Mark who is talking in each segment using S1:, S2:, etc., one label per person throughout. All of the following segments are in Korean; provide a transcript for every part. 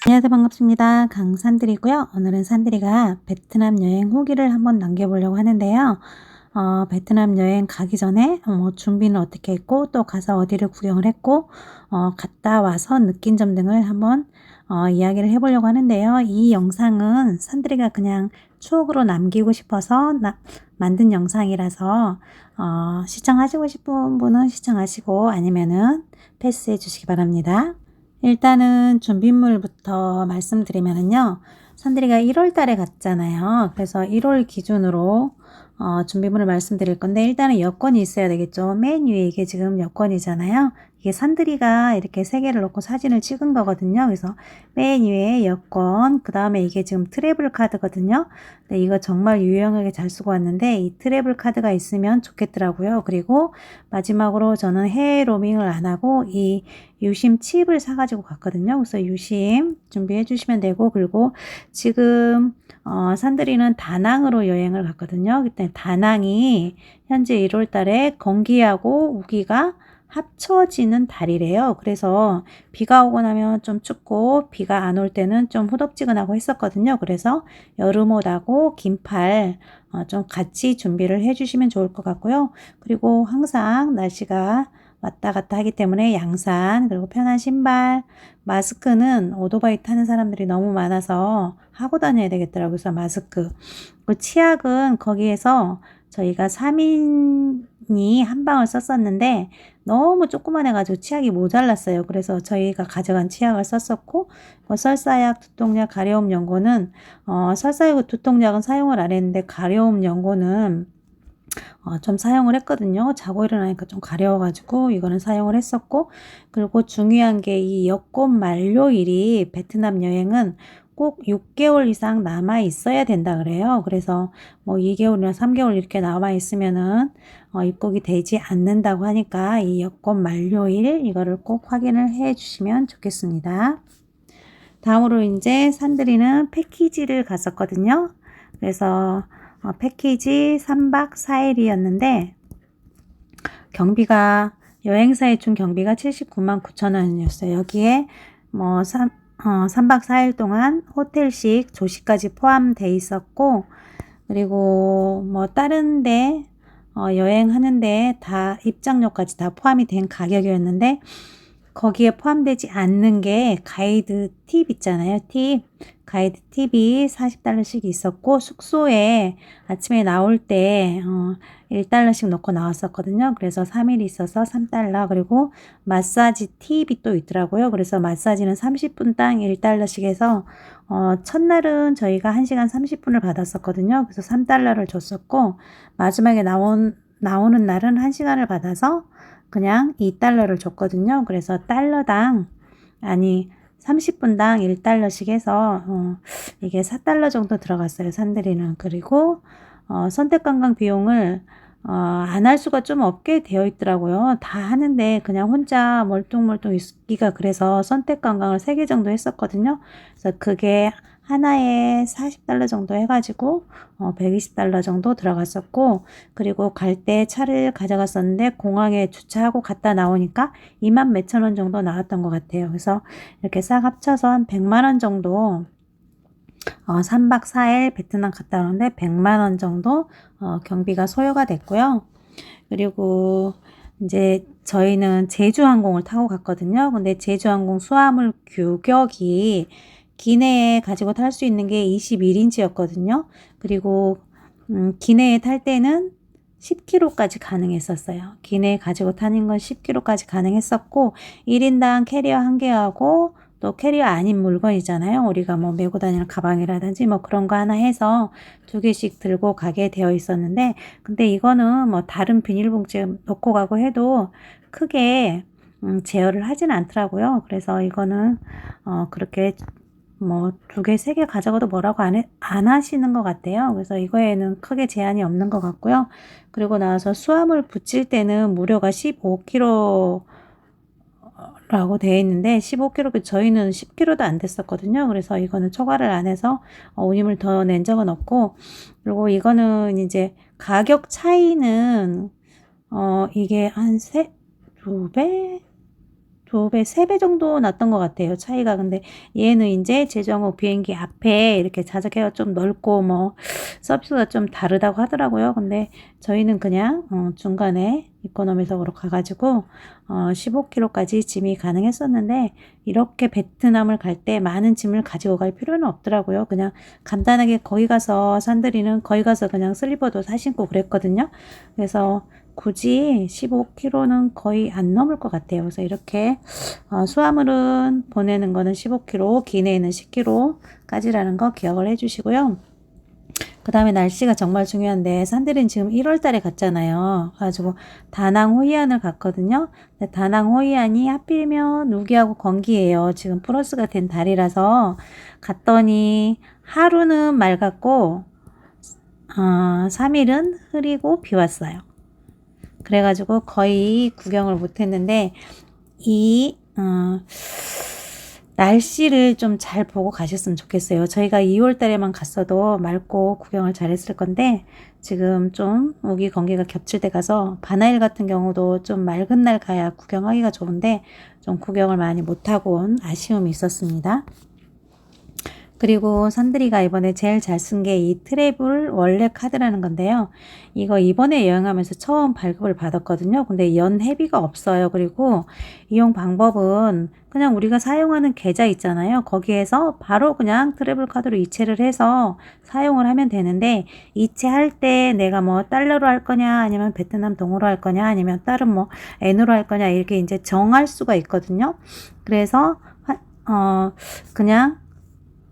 S1: 안녕하세요. 반갑습니다. 강산들이고요. 오늘은 산들이가 베트남 여행 후기를 한번 남겨보려고 하는데요. 베트남 여행 가기 전에 준비는 어떻게 했고 또 가서 어디를 구경을 했고 갔다 와서 느낀 점 등을 한번 이야기를 해보려고 하는데요. 이 영상은 산들이가 그냥 추억으로 남기고 싶어서 만든 영상이라서 시청하시고 싶은 분은 시청하시고 아니면은 패스해 주시기 바랍니다. 일단은 준비물부터 말씀드리면은요. 산들이가 1월 달에 갔잖아요. 그래서 1월 기준으로 준비물을 말씀드릴 건데 일단은 여권이 있어야 되겠죠. 맨 위에 이게 지금 여권이잖아요. 이게 산들이가 이렇게 3개를 넣고 사진을 찍은 거거든요. 그래서 맨 위에 여권, 그 다음에 이게 지금 트래블 카드거든요. 근데 이거 정말 유용하게 잘 쓰고 왔는데 이 트래블 카드가 있으면 좋겠더라고요. 그리고 마지막으로 저는 해외 로밍을 안 하고 이 유심 칩을 사가지고 갔거든요. 그래서 유심 준비해 주시면 되고, 그리고 지금 산들이는 다낭으로 여행을 갔거든요. 그때 다낭이 현재 1월 달에 건기하고 우기가 합쳐지는 달이래요. 그래서 비가 오고 나면 좀 춥고 비가 안 올 때는 좀 후덥지근하고 했었거든요. 그래서 여름옷하고 긴팔 좀 같이 준비를 해주시면 좋을 것 같고요. 그리고 항상 날씨가 왔다 갔다 하기 때문에 양산, 그리고 편한 신발, 마스크는 오토바이 타는 사람들이 너무 많아서 하고 다녀야 되겠더라고요. 그래서 마스크. 그 치약은 거기에서 저희가 3인이 한 방울 썼었는데 너무 조그만해가지고 치약이 모자랐어요. 그래서 저희가 가져간 치약을 썼었고, 설사약, 두통약, 가려움 연고는 설사약, 두통약은 사용을 안 했는데 가려움 연고는 좀 사용을 했거든요. 자고 일어나니까 좀 가려워가지고 이거는 사용을 했었고, 그리고 중요한 게 이 여권 만료일이 베트남 여행은 꼭 6개월 이상 남아 있어야 된다 그래요. 그래서 뭐 2개월이나 3개월 이렇게 남아 있으면은 입국이 되지 않는다고 하니까 이 여권 만료일 이거를 꼭 확인을 해 주시면 좋겠습니다. 다음으로 이제 산들이는 패키지를 갔었거든요. 그래서 패키지 3박 4일이었는데 경비가 여행사에 준 경비가 79만 9천 원이었어요. 여기에 뭐 3박 4일 동안 호텔식 조식까지 포함돼 있었고, 그리고 뭐 다른데 여행하는데 다 입장료까지 다 포함이 된 가격이었는데 거기에 포함되지 않는 게 가이드 팁 있잖아요. 팁. 가이드 팁이 40달러씩 있었고, 숙소에 아침에 나올 때 1달러씩 넣고 나왔었거든요. 그래서 3일 있어서 3달러. 그리고 마사지 팁이 또 있더라고요. 그래서 마사지는 30분당 1달러씩 해서 첫날은 저희가 1시간 30분을 받았었거든요. 그래서 3달러를 줬었고, 마지막에 나오는 날은 1시간을 받아서 그냥 2달러를 줬거든요. 그래서 달러당, 아니 30분당 1달러씩 해서 이게 4달러 정도 들어갔어요. 산들이는. 그리고 선택관광 비용을 안 할 수가 좀 없게 되어 있더라고요. 다 하는데 그냥 혼자 멀뚱멀뚱 있기가 그래서 선택관광을 3개 정도 했었거든요. 그래서 그게 하나에 40달러 정도 해가지고 120달러 정도 들어갔었고, 그리고 갈 때 차를 가져갔었는데 공항에 주차하고 갔다 나오니까 2만 몇천 원 정도 나왔던 것 같아요. 그래서 이렇게 싹 합쳐서 한 100만 원 정도 3박 4일 베트남 갔다 오는데 100만 원 정도 경비가 소요가 됐고요. 그리고 이제 저희는 제주항공을 타고 갔거든요. 근데 제주항공 수화물 규격이 기내에 가지고 탈 수 있는 게 21인치였거든요. 그리고 기내에 탈 때는 10kg까지 가능했었어요. 기내에 가지고 타는 건 10kg까지 가능했었고, 1인당 캐리어 1개하고 또 캐리어 아닌 물건이잖아요. 우리가 뭐 메고 다니는 가방이라든지 뭐 그런 거 하나 해서 2개씩 들고 가게 되어 있었는데, 근데 이거는 뭐 다른 비닐봉지에 넣고 가고 해도 크게 제어를 하진 않더라고요. 그래서 이거는 그렇게 뭐 2개, 3개 가져가도 뭐라고 안 하시는 것 같아요. 그래서 이거에는 크게 제한이 없는 것 같고요. 그리고 나서 수화물 붙일 때는 무료가 15kg 라고 되어 있는데 15kg, 저희는 10kg도 안 됐었거든요. 그래서 이거는 초과를 안 해서 운임을 더 낸 적은 없고, 그리고 이거는 이제 가격 차이는 이게 한 2배? 2배, 3배 정도 났던 것 같아요. 차이가. 근데 얘는 이제 제주항공 비행기 앞에 이렇게 좌석회가 좀 넓고 뭐 서비스가 좀 다르다고 하더라고요. 근데 저희는 그냥 중간에 이코노미석으로 가가지고 15kg까지 짐이 가능했었는데 이렇게 베트남을 갈 때 많은 짐을 가지고 갈 필요는 없더라고요. 그냥 간단하게 거기 가서 산들이는 거기 가서 그냥 슬리퍼도 사 신고 그랬거든요. 그래서 굳이 15kg는 거의 안 넘을 것 같아요. 그래서 이렇게 수화물은 보내는 거는 15kg, 기내에는 10kg까지라는 거 기억을 해주시고요. 그 다음에 날씨가 정말 중요한데 산들은 지금 1월 달에 갔잖아요. 그래가지고 다낭 호이안을 갔거든요. 근데 다낭 호이안이 하필이면 우기하고 건기예요. 지금 플러스가 된 달이라서 갔더니 하루는 맑았고 3일은 흐리고 비 왔어요. 그래가지고 거의 구경을 못했는데 이 날씨를 좀 잘 보고 가셨으면 좋겠어요. 저희가 2월 달에만 갔어도 맑고 구경을 잘했을 건데 지금 좀 우기 건기가 겹칠 때 가서 바나일 같은 경우도 좀 맑은 날 가야 구경하기가 좋은데 좀 구경을 많이 못하고 온 아쉬움이 있었습니다. 그리고 산들이가 이번에 제일 잘 쓴 게 이 트래블 원래 카드라는 건데요. 이거 이번에 여행하면서 처음 발급을 받았거든요. 근데 연회비가 없어요. 그리고 이용 방법은 그냥 우리가 사용하는 계좌 있잖아요. 거기에서 바로 그냥 트래블 카드로 이체를 해서 사용을 하면 되는데 이체할 때 내가 뭐 달러로 할 거냐 아니면 베트남 동으로 할 거냐 아니면 다른 뭐 엔으로 할 거냐 이렇게 이제 정할 수가 있거든요. 그래서 그냥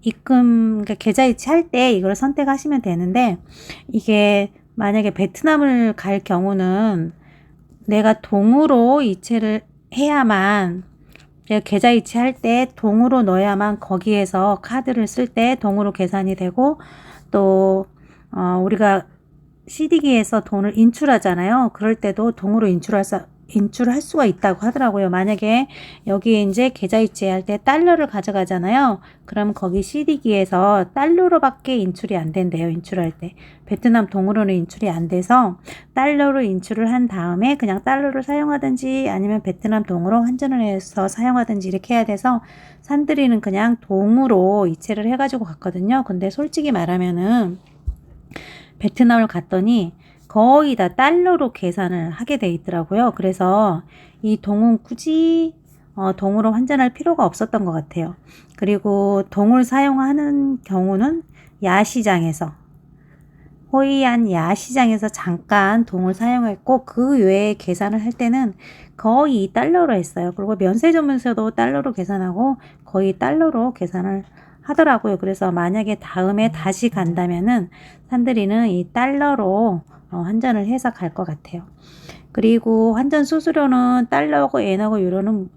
S1: 입금, 그러니까 계좌 이체할 때 이걸 선택하시면 되는데 이게 만약에 베트남을 갈 경우는 내가 동으로 이체를 해야만 계좌 이체할 때 동으로 넣어야만 거기에서 카드를 쓸 때 동으로 계산이 되고 또 우리가 CD기에서 돈을 인출하잖아요. 그럴 때도 동으로 인출할 수가 있다고 하더라고요. 만약에 여기에 이제 계좌 이체할 때 달러를 가져가잖아요. 그럼 거기 CD기에서 달러로밖에 인출이 안 된대요. 인출할 때. 베트남 동으로는 인출이 안 돼서 달러로 인출을 한 다음에 그냥 달러를 사용하든지 아니면 베트남 동으로 환전을 해서 사용하든지 이렇게 해야 돼서 산들이는 그냥 동으로 이체를 해가지고 갔거든요. 근데 솔직히 말하면은 베트남을 갔더니 거의 다 달러로 계산을 하게 돼 있더라고요. 그래서 이 동은 굳이 동으로 환전할 필요가 없었던 것 같아요. 그리고 동을 사용하는 경우는 야시장에서 호이안 야시장에서 잠깐 동을 사용했고 그 외에 계산을 할 때는 거의 달러로 했어요. 그리고 면세점에서도 달러로 계산하고 거의 달러로 계산을 하더라고요. 그래서 만약에 다음에 다시 간다면은 산들이는 이 달러로 환전을 해서 갈 것 같아요. 그리고 환전 수수료는 달러하고 엔하고 유로는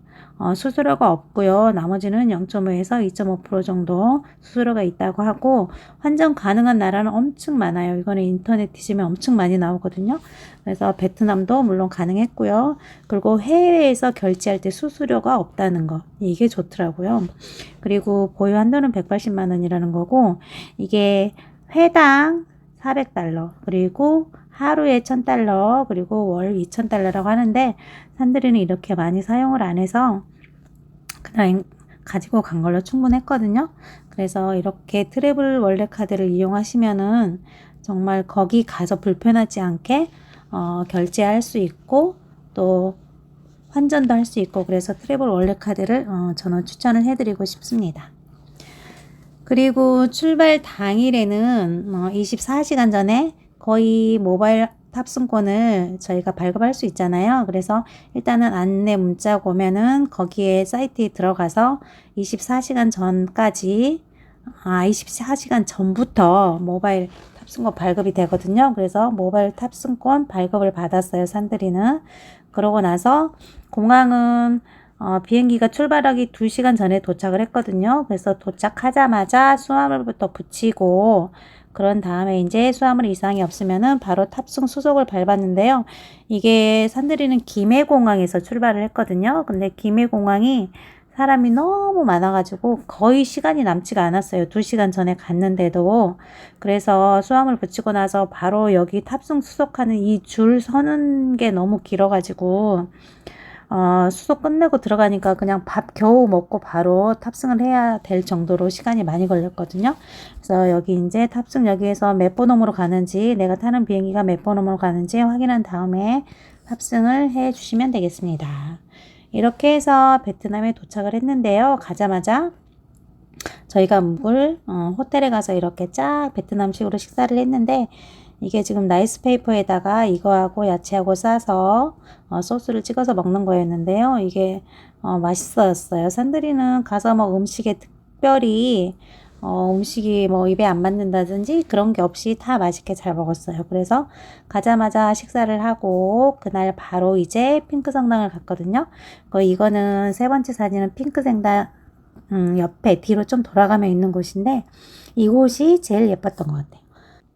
S1: 수수료가 없고요. 나머지는 0.5에서 2.5% 정도 수수료가 있다고 하고 환전 가능한 나라는 엄청 많아요. 이거는 인터넷 뒤지면 엄청 많이 나오거든요. 그래서 베트남도 물론 가능했고요. 그리고 해외에서 결제할 때 수수료가 없다는 거. 이게 좋더라고요. 그리고 보유 한도는 180만 원이라는 거고 이게 회당 400달러 그리고 하루에 1000달러 그리고 월 2000달러라고 하는데 산들이는 이렇게 많이 사용을 안 해서 그냥 가지고 간 걸로 충분했거든요. 그래서 이렇게 트래블 월렛 카드를 이용하시면은 정말 거기 가서 불편하지 않게 결제할 수 있고 또 환전도 할 수 있고 그래서 트래블 월렛 카드를 저는 추천을 해드리고 싶습니다. 그리고 출발 당일에는 24시간 전에 거의 모바일 탑승권을 저희가 발급할 수 있잖아요. 그래서 일단은 안내 문자가 오면은 거기에 사이트에 들어가서 24시간 전까지 24시간 전부터 모바일 탑승권 발급이 되거든요. 그래서 모바일 탑승권 발급을 받았어요. 산들이는. 그러고 나서 공항은 비행기가 출발하기 2시간 전에 도착을 했거든요. 그래서 도착하자마자 수화물부터 붙이고 그런 다음에 이제 수화물 이상이 없으면은 바로 탑승 수속을 밟았는데요. 이게 산들이는 김해공항에서 출발을 했거든요. 근데 김해공항이 사람이 너무 많아가지고 거의 시간이 남지가 않았어요. 2시간 전에 갔는데도. 그래서 수화물 붙이고 나서 바로 여기 탑승 수속하는 이 줄 서는 게 너무 길어가지고 수속 끝내고 들어가니까 그냥 밥 겨우 먹고 바로 탑승을 해야 될 정도로 시간이 많이 걸렸거든요. 그래서 여기 이제 탑승 여기에서 몇 번홈으로 가는지 내가 타는 비행기가 몇 번홈으로 가는지 확인한 다음에 탑승을 해 주시면 되겠습니다. 이렇게 해서 베트남에 도착을 했는데요. 가자마자 저희가 묵을 호텔에 가서 이렇게 쫙 베트남식으로 식사를 했는데 이게 지금 라이스페이퍼에다가 이거하고 야채하고 싸서 소스를 찍어서 먹는 거였는데요. 이게 맛있었어요. 산들이는 가서 뭐 음식에 특별히 음식이 뭐 입에 안 맞는다든지 그런 게 없이 다 맛있게 잘 먹었어요. 그래서 가자마자 식사를 하고 그날 바로 이제 핑크 성당을 갔거든요. 이거는 세 번째 사진은 핑크 성당 옆에 뒤로 좀 돌아가면 있는 곳인데 이곳이 제일 예뻤던 것 같아요.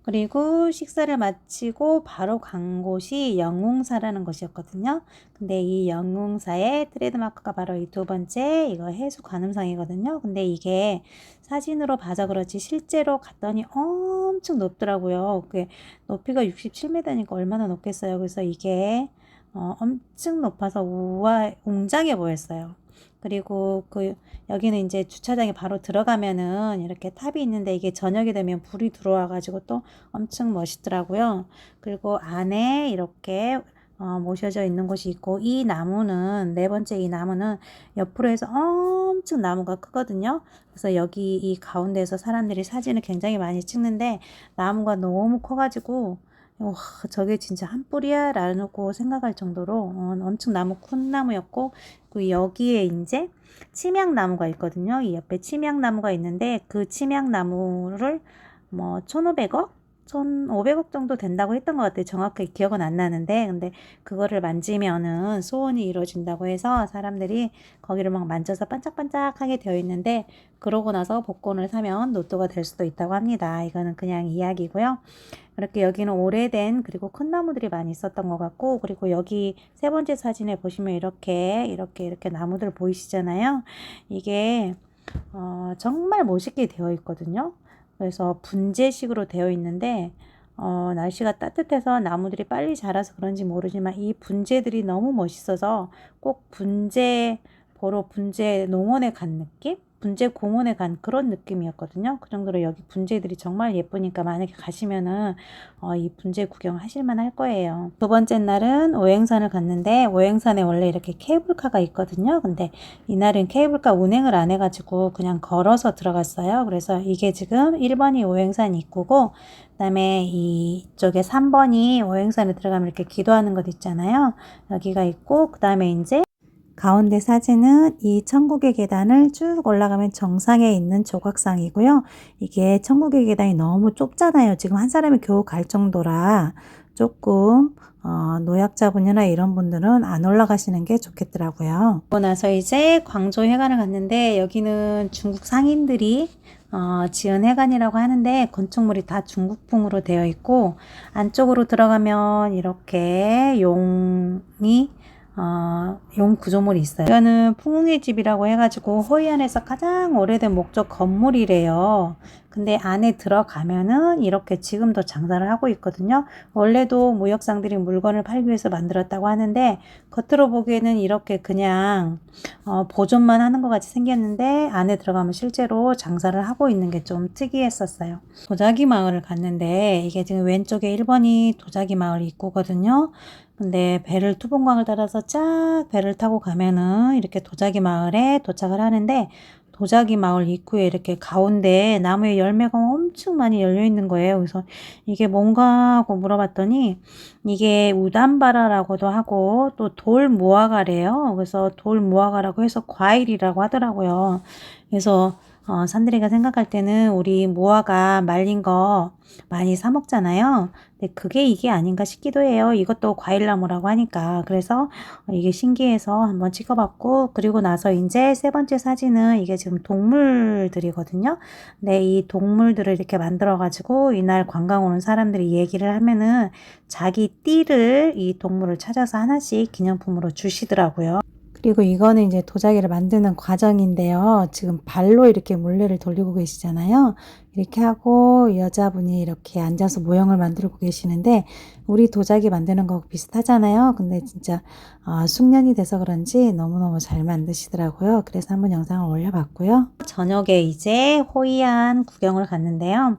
S1: 그리고 식사를 마치고 바로 간 곳이 영웅사라는 곳이었거든요. 근데 이 영웅사의 트레이드마크가 바로 이 두 번째 이거 해수 관음상이거든요. 근데 이게 사진으로 봐서 그렇지 실제로 갔더니 엄청 높더라고요. 그게 높이가 67m니까 얼마나 높겠어요. 그래서 이게 엄청 높아서 우와 웅장해 보였어요. 그리고 여기는 이제 주차장에 바로 들어가면은 이렇게 탑이 있는데 이게 저녁이 되면 불이 들어와 가지고 또 엄청 멋있더라고요. 그리고 안에 이렇게 모셔져 있는 곳이 있고 이 나무는 네 번째 이 나무는 옆으로 해서 엄청 나무가 크거든요. 그래서 여기 이 가운데에서 사람들이 사진을 굉장히 많이 찍는데 나무가 너무 커가지고 와, 저게 진짜 한 뿌리야? 라고 생각할 정도로 엄청 나무 큰 나무였고 그 여기에 이제 침향나무가 있거든요. 이 옆에 침향나무가 있는데 그 침향나무를 뭐 1,500억? 1,500억 정도 된다고 했던 것 같아요. 정확하게 기억은 안 나는데 근데 그거를 만지면은 소원이 이루어진다고 해서 사람들이 거기를 막 만져서 반짝반짝하게 되어 있는데 그러고 나서 복권을 사면 로또가 될 수도 있다고 합니다. 이거는 그냥 이야기고요. 이렇게 여기는 오래된 그리고 큰 나무들이 많이 있었던 것 같고 그리고 여기 세 번째 사진에 보시면 이렇게 나무들 보이시잖아요. 이게 정말 멋있게 되어 있거든요. 그래서 분재식으로 되어 있는데 날씨가 따뜻해서 나무들이 빨리 자라서 그런지 모르지만 이 분재들이 너무 멋있어서 꼭 분재 보러 분재 농원에 간 느낌? 분재 공원에 간 그런 느낌이었거든요. 그 정도로 여기 분재들이 정말 예쁘니까 만약에 가시면은 이 분재 구경 하실만 할 거예요. 두 번째 날은 오행산을 갔는데 오행산에 원래 이렇게 케이블카가 있거든요. 근데 이날은 케이블카 운행을 안 해가지고 그냥 걸어서 들어갔어요. 그래서 이게 지금 1번이 오행산 입구고 그다음에 이쪽에 3번이 오행산에 들어가면 이렇게 기도하는 것 있잖아요. 여기가 있고 그다음에 이제 가운데 사진은 이 천국의 계단을 쭉 올라가면 정상에 있는 조각상이고요. 이게 천국의 계단이 너무 좁잖아요. 지금 한 사람이 겨우 갈 정도라 조금 노약자분이나 이런 분들은 안 올라가시는 게 좋겠더라고요. 그러고 나서 이제 광주 회관을 갔는데 여기는 중국 상인들이 지은 회관이라고 하는데 건축물이 다 중국풍으로 되어 있고 안쪽으로 들어가면 이렇게 용이 용 구조물이 있어요. 이거는 풍웅의 집이라고 해가지고 호이안에서 가장 오래된 목적 건물이래요. 근데 안에 들어가면은 이렇게 지금도 장사를 하고 있거든요. 원래도 무역상들이 물건을 팔기 위해서 만들었다고 하는데 겉으로 보기에는 이렇게 그냥 보존만 하는 것 같이 생겼는데 안에 들어가면 실제로 장사를 하고 있는 게 좀 특이했었어요. 도자기 마을을 갔는데 이게 지금 왼쪽에 1번이 도자기 마을 입구거든요. 근데 배를 투봉강을 따라서 쫙 배를 타고 가면은 이렇게 도자기 마을에 도착을 하는데 도자기 마을 입구에 이렇게 가운데 나무에 열매가 엄청 많이 열려 있는 거예요. 그래서 이게 뭔가 하고 물어봤더니 이게 우담바라라고도 하고 또 돌무화과래요. 그래서 돌무화과라고 해서 과일이라고 하더라고요. 그래서 산들이가 생각할 때는 우리 무화과 말린 거 많이 사 먹잖아요. 근데 그게 이게 아닌가 싶기도 해요. 이것도 과일나무라고 하니까. 그래서 이게 신기해서 한번 찍어봤고 그리고 나서 이제 세 번째 사진은 이게 지금 동물들이거든요. 근데 이 동물들을 이렇게 만들어 가지고 이날 관광 오는 사람들이 얘기를 하면은 자기 띠를 이 동물을 찾아서 하나씩 기념품으로 주시더라고요. 그리고 이거는 이제 도자기를 만드는 과정인데요. 지금 발로 이렇게 물레를 돌리고 계시잖아요. 이렇게 하고 여자분이 이렇게 앉아서 모형을 만들고 계시는데 우리 도자기 만드는 거 비슷하잖아요. 근데 진짜 숙련이 돼서 그런지 너무너무 잘 만드시더라고요. 그래서 한번 영상을 올려봤고요. 저녁에 이제 호이안 구경을 갔는데요.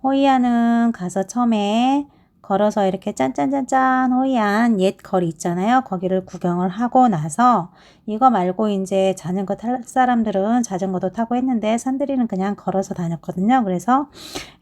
S1: 호이안은 가서 처음에 걸어서 이렇게 짠짠짠짠 호이안 옛 거리 있잖아요. 거기를 구경을 하고 나서 이거 말고 이제 자전거 탈 사람들은 자전거도 타고 했는데 산들이는 그냥 걸어서 다녔거든요. 그래서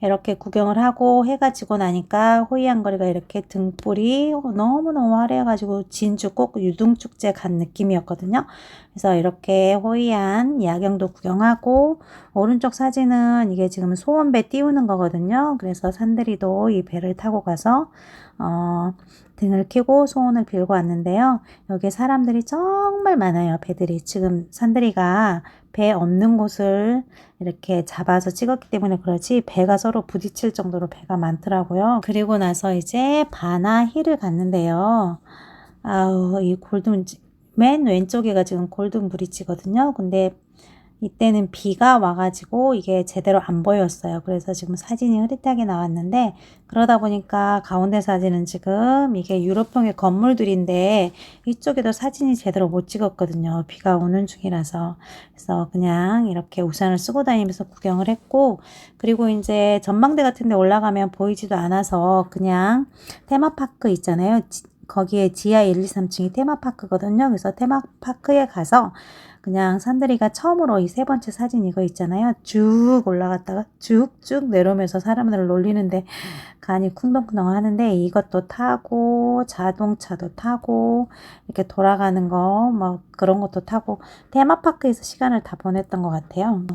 S1: 이렇게 구경을 하고 해가 지고 나니까 호이안 거리가 이렇게 등불이 너무너무 화려해가지고 진주 꼭 유등축제 간 느낌이었거든요. 그래서 이렇게 호이안 야경도 구경하고 오른쪽 사진은 이게 지금 소원배 띄우는 거거든요. 그래서 산들이도 이 배를 타고 가서 등을 켜고 소원을 빌고 왔는데요. 여기 사람들이 정말 많아요. 배들이. 지금 산들이가 배 없는 곳을 이렇게 잡아서 찍었기 때문에 그렇지 배가 서로 부딪힐 정도로 배가 많더라고요. 그리고 나서 이제 바나 힐을 갔는데요. 아우, 이 골든, 맨 왼쪽에가 지금 골든 브릿지거든요. 근데 이때는 비가 와가지고 이게 제대로 안 보였어요. 그래서 지금 사진이 흐릿하게 나왔는데 그러다 보니까 가운데 사진은 지금 이게 유럽풍의 건물들인데 이쪽에도 사진이 제대로 못 찍었거든요. 비가 오는 중이라서. 그래서 그냥 이렇게 우산을 쓰고 다니면서 구경을 했고 그리고 이제 전망대 같은 데 올라가면 보이지도 않아서 그냥 테마파크 있잖아요. 거기에 지하 1, 2, 3층이 테마파크거든요. 그래서 테마파크에 가서 그냥 산들이가 처음으로 이 세 번째 사진 이거 있잖아요. 쭉 올라갔다가 쭉쭉 내려오면서 사람들을 놀리는데 간이 쿵덩쿵덩 하는데 이것도 타고 자동차도 타고 이렇게 돌아가는 거 뭐 그런 것도 타고 테마파크에서 시간을 다 보냈던 것 같아요.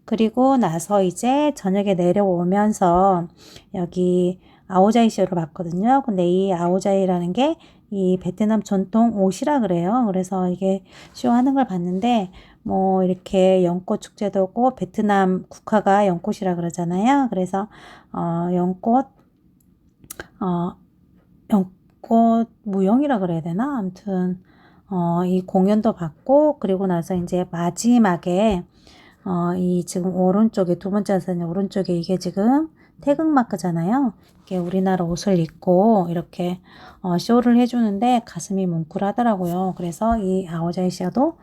S1: 그리고 나서 이제 저녁에 내려오면서 여기 아오자이쇼를 봤거든요. 근데 이 아오자이라는 게 이 베트남 전통 옷이라 그래요. 그래서 이게 쇼하는 걸 봤는데 뭐 이렇게 연꽃 축제도 있고 베트남 국화가 연꽃이라 그러잖아요. 그래서 연꽃 연꽃 무용이라 그래야 되나? 아무튼 이 공연도 봤고 그리고 나서 이제 마지막에 이 지금 오른쪽에 두 번째 사진 오른쪽에 이게 지금 태극마크잖아요. 이게 우리나라 옷을 입고 이렇게 쇼를 해주는데 가슴이 뭉클하더라고요. 그래서 이 아오자이샤도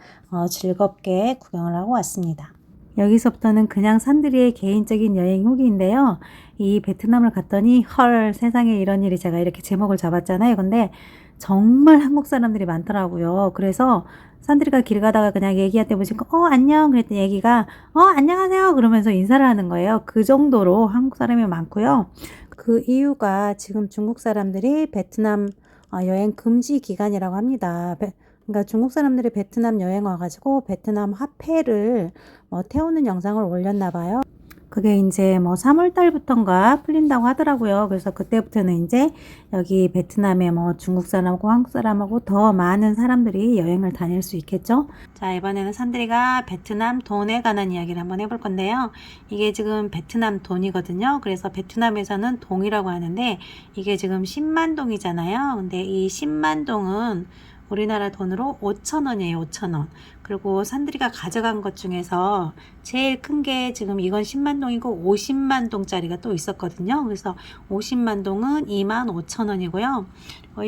S1: 즐겁게 구경을 하고 왔습니다. 여기서부터는 그냥 산들이의 개인적인 여행 후기인데요. 이 베트남을 갔더니 헐 세상에 이런 일이 제가 이렇게 제목을 잡았잖아요. 근데 정말 한국 사람들이 많더라고요. 그래서 산들이가 길 가다가 그냥 얘기한테 보니까 안녕 그랬더니 얘기가 안녕하세요 그러면서 인사를 하는 거예요. 그 정도로 한국 사람이 많고요. 그 이유가 지금 중국 사람들이 베트남 여행 금지 기간이라고 합니다. 그러니까 중국 사람들이 베트남 여행 와가지고 베트남 화폐를 태우는 영상을 올렸나 봐요. 그게 이제 뭐 3월 달부터인가 풀린다고 하더라고요. 그래서 그때부터는 이제 여기 베트남에 뭐 중국 사람하고 한국 사람하고 더 많은 사람들이 여행을 다닐 수 있겠죠. 자, 이번에는 산들이가 베트남 돈에 관한 이야기를 한번 해볼 건데요. 이게 지금 베트남 돈이거든요. 그래서 베트남에서는 동이라고 하는데 이게 지금 10만 동이잖아요. 근데 이 10만 동은 우리나라 돈으로 5,000원이에요. 5,000원. 그리고 산들이가 가져간 것 중에서 제일 큰 게 지금 이건 10만 동이고 50만 동짜리가 또 있었거든요. 그래서 50만 동은 25,000원이고요.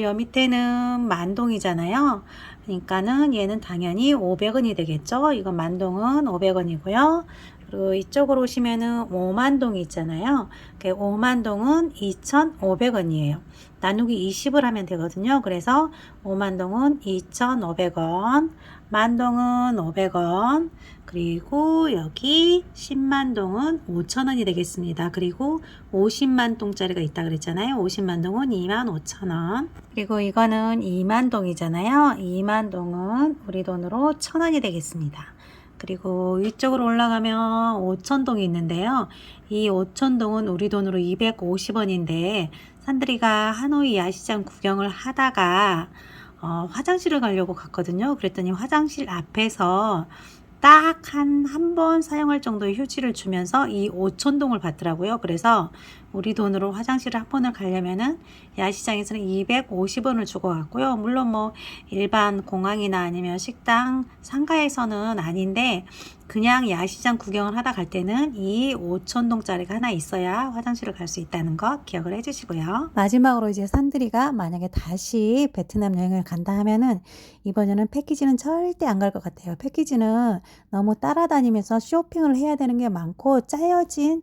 S1: 여 밑에는 만동이잖아요. 그러니까는 얘는 당연히 500원이 되겠죠. 이건 만동은 500원이고요. 그리고 이쪽으로 오시면은 5만동이 있잖아요. 5만동은 2,500원이에요. 나누기 20을 하면 되거든요. 그래서 5만동은 2,500원, 만동은 500원, 그리고 여기 10만동은 5,000원이 되겠습니다. 그리고 50만동짜리가 있다 그랬잖아요. 50만동은 25,000원. 그리고 이거는 2만동이잖아요. 2만동은 우리 돈으로 1,000원이 되겠습니다. 그리고 위쪽으로 올라가면 5,000동이 있는데요. 이 5,000동은 우리 돈으로 250원인데 산들이가 하노이 야시장 구경을 하다가 화장실을 가려고 갔거든요. 그랬더니 화장실 앞에서 딱 한 번 사용할 정도의 휴지를 주면서 이 5,000동을 받더라고요. 그래서 우리 돈으로 화장실을 한 번을 가려면은 야시장에서는 250원을 주고 갔고요. 물론 뭐 일반 공항이나 아니면 식당, 상가에서는 아닌데 그냥 야시장 구경을 하다 갈 때는 이 5,000동짜리가 하나 있어야 화장실을 갈 수 있다는 거 기억을 해주시고요. 마지막으로 이제 산들이가 만약에 다시 베트남 여행을 간다 하면은 이번에는 패키지는 절대 안 갈 것 같아요. 패키지는 너무 따라다니면서 쇼핑을 해야 되는 게 많고 짜여진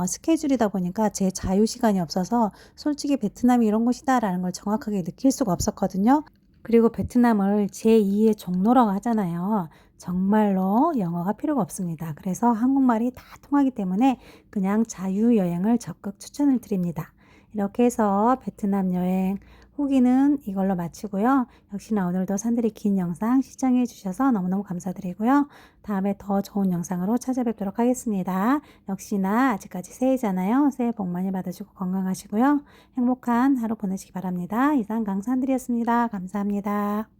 S1: 스케줄이다 보니까 제 자유 시간이 없어서 솔직히 베트남이 이런 곳이다라는 걸 정확하게 느낄 수가 없었거든요. 그리고 베트남을 제2의 종로라고 하잖아요. 정말로 영어가 필요가 없습니다. 그래서 한국말이 다 통하기 때문에 그냥 자유여행을 적극 추천을 드립니다. 이렇게 해서 베트남 여행 후기는 이걸로 마치고요. 역시나 오늘도 산들이 긴 영상 시청해 주셔서 너무너무 감사드리고요. 다음에 더 좋은 영상으로 찾아뵙도록 하겠습니다. 역시나 아직까지 새해잖아요. 새해 복 많이 받으시고 건강하시고요. 행복한 하루 보내시기 바랍니다. 이상 강산들이었습니다. 감사합니다.